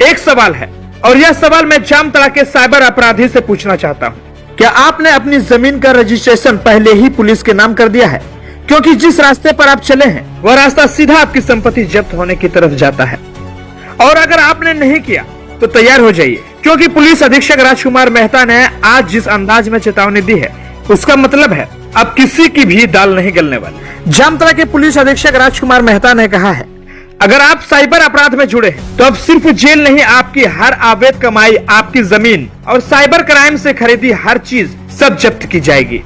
एक सवाल है और यह सवाल मैं जामताड़ा के साइबर अपराधी से पूछना चाहता हूँ। क्या आपने अपनी जमीन का रजिस्ट्रेशन पहले ही पुलिस के नाम कर दिया है? क्योंकि जिस रास्ते पर आप चले हैं वह रास्ता सीधा आपकी संपत्ति जब्त होने की तरफ जाता है। और अगर आपने नहीं किया तो तैयार हो जाइए, क्योंकि पुलिस अधीक्षक राजकुमार मेहता ने आज जिस अंदाज में चेतावनी दी है उसका मतलब है अब किसी की भी दाल नहीं गलने वाली। जामताड़ा के पुलिस अधीक्षक राजकुमार मेहता ने कहा है, अगर आप साइबर अपराध में जुड़े हैं तो अब सिर्फ जेल नहीं, आपकी हर अवैध कमाई, आपकी जमीन और साइबर क्राइम से खरीदी हर चीज सब जब्त की जाएगी।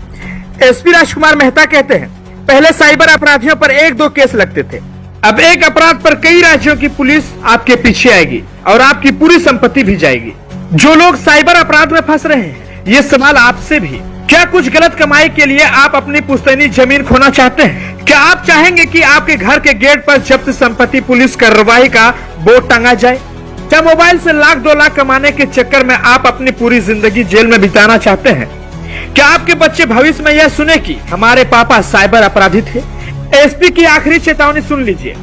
एसपी राजकुमार मेहता कहते हैं, पहले साइबर अपराधियों पर 1-2 केस लगते थे, अब एक अपराध पर कई राज्यों की पुलिस आपके पीछे आएगी और आपकी पूरी संपत्ति भी जाएगी। जो लोग साइबर अपराध में फंस रहे हैं, ये सवाल आपसे भी, क्या कुछ गलत कमाई के लिए आप अपनी पुश्तैनी जमीन खोना चाहते हैं? क्या आप चाहेंगे कि आपके घर के गेट पर जब्त संपत्ति पुलिस कार्रवाई का बोर्ड टांगा जाए? क्या मोबाइल से लाख 2 लाख कमाने के चक्कर में आप अपनी पूरी जिंदगी जेल में बिताना चाहते हैं? क्या आपके बच्चे भविष्य में यह सुने कि हमारे पापा साइबर अपराधी थे? एसपी की आखिरी चेतावनी सुन लीजिए,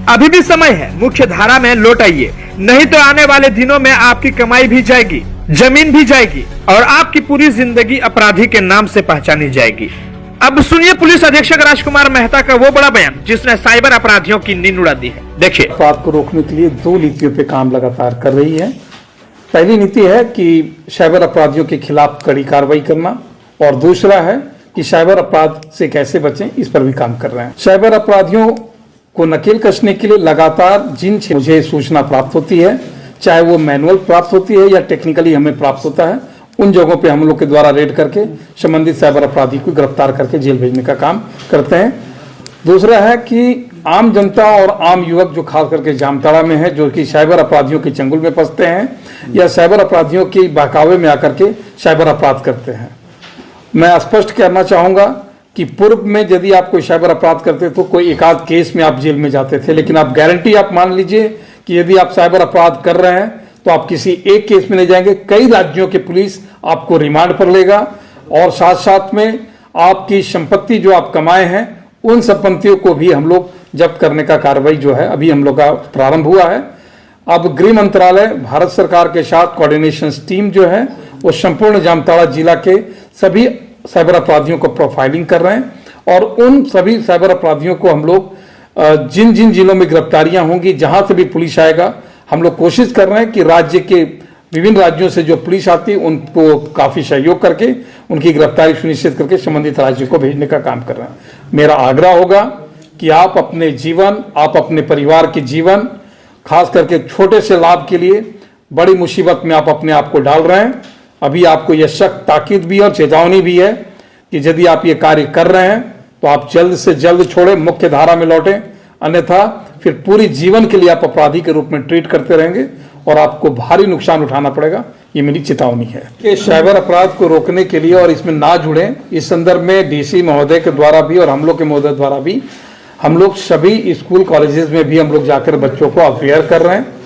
अभी भी समय है, मुख्य धारा में लौट आइए, नहीं तो आने वाले दिनों में आपकी कमाई भी जाएगी, जमीन भी जाएगी और आपकी पूरी जिंदगी अपराधी के नाम से पहचानी जाएगी। अब सुनिए पुलिस अधीक्षक राजकुमार मेहता का वो बड़ा बयान जिसने साइबर अपराधियों की नींद उड़ा दी है। देखिए, अपराध को रोकने के लिए 2 नीतियों पे काम लगातार कर रही है। पहली नीति है कि साइबर अपराधियों के खिलाफ कड़ी कार्रवाई करना, और दूसरा है कि साइबर अपराध से कैसे बचें, इस पर भी काम कर रहे हैं। साइबर अपराधियों को नकेल कसने के लिए लगातार जिन मुझे सूचना प्राप्त होती है, चाहे वो मैनुअल प्राप्त होती है या टेक्निकली हमें प्राप्त होता है, उन जगहों पे हम लोग के द्वारा रेड करके संबंधित साइबर अपराधी को गिरफ्तार करके जेल भेजने का काम करते हैं। दूसरा है कि आम जनता और आम युवक जो खास करके जामताड़ा में है, जो कि साइबर अपराधियों के चंगुल में फंसते हैं या साइबर अपराधियों के बहकावे में आकर के साइबर अपराध करते हैं, मैं स्पष्ट करना चाहूँगा कि पूर्व में यदि आप कोई साइबर अपराध करते तो कोई एक आध केस में आप जेल में जाते थे, लेकिन आप गारंटी आप मान लीजिए कि यदि आप साइबर अपराध कर रहे हैं तो आप किसी एक केस में नहीं जाएंगे, कई राज्यों की पुलिस आपको रिमांड पर लेगा और साथ साथ में आपकी संपत्ति जो आप कमाए हैं उन संपत्तियों को भी हम लोग जब्त करने का कार्रवाई जो है अभी हम लोग का प्रारंभ हुआ है। अब गृह मंत्रालय भारत सरकार के साथ कोऑर्डिनेशन टीम जो है वो संपूर्ण जामताड़ा जिला के सभी साइबर अपराधियों को प्रोफाइलिंग कर रहे हैं और उन सभी साइबर अपराधियों को हम लोग जिन जिन जिलों में गिरफ्तारियां होंगी, जहां से भी पुलिस आएगा, हम लोग कोशिश कर रहे हैं कि राज्य के विभिन्न राज्यों से जो पुलिस आती है उनको काफ़ी सहयोग करके उनकी गिरफ्तारी सुनिश्चित करके संबंधित राज्य को भेजने का काम कर रहे हैं। मेरा आग्रह होगा कि आप अपने जीवन, आप अपने परिवार के जीवन, खास करके छोटे से लाभ के लिए बड़ी मुसीबत में आप अपने आप को डाल रहे हैं। अभी आपको यह सख्त ताकीद भी और चेतावनी भी है कि यदि आप ये कार्य कर रहे हैं तो आप जल्द से जल्द छोड़ें, मुख्य धारा में लौटें, अन्यथा फिर पूरी जीवन के लिए आप अपराधी के रूप में ट्रीट करते रहेंगे और आपको भारी नुकसान उठाना पड़ेगा। ये मेरी चेतावनी है कि साइबर अपराध को रोकने के लिए और इसमें ना जुड़ें, इस संदर्भ में डीसी महोदय के द्वारा भी और हम लोग के महोदय द्वारा भी हम लोग सभी स्कूल कॉलेजेस में भी हम लोग जाकर बच्चों को अवेयर कर रहे हैं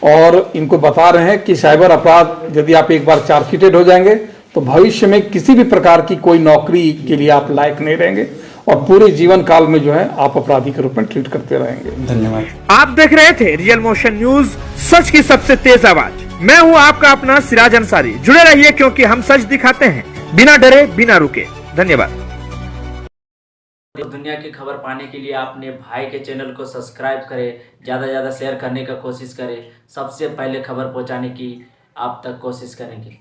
और इनको बता रहे हैं कि साइबर अपराध यदि आप एक बार चार्जशीटेड हो जाएंगे तो भविष्य में किसी भी प्रकार की कोई नौकरी के लिए आप लायक नहीं रहेंगे और पूरे जीवन काल में जो है आप अपराधी के रूप में ट्रीट करते रहेंगे। धन्यवाद। आप देख रहे थे रियल मोशन न्यूज, सच की सबसे तेज आवाज। मैं हूं आपका अपना सिराज अंसारी। जुड़े रहिए क्योंकि हम सच दिखाते हैं, बिना डरे बिना रुके। धन्यवाद। दुनिया की खबर पाने के लिए आपने भाई के चैनल को सब्सक्राइब करें, ज़्यादा से ज़्यादा शेयर करने का कोशिश करें, सबसे पहले खबर पहुंचाने की आप तक कोशिश करेंगे।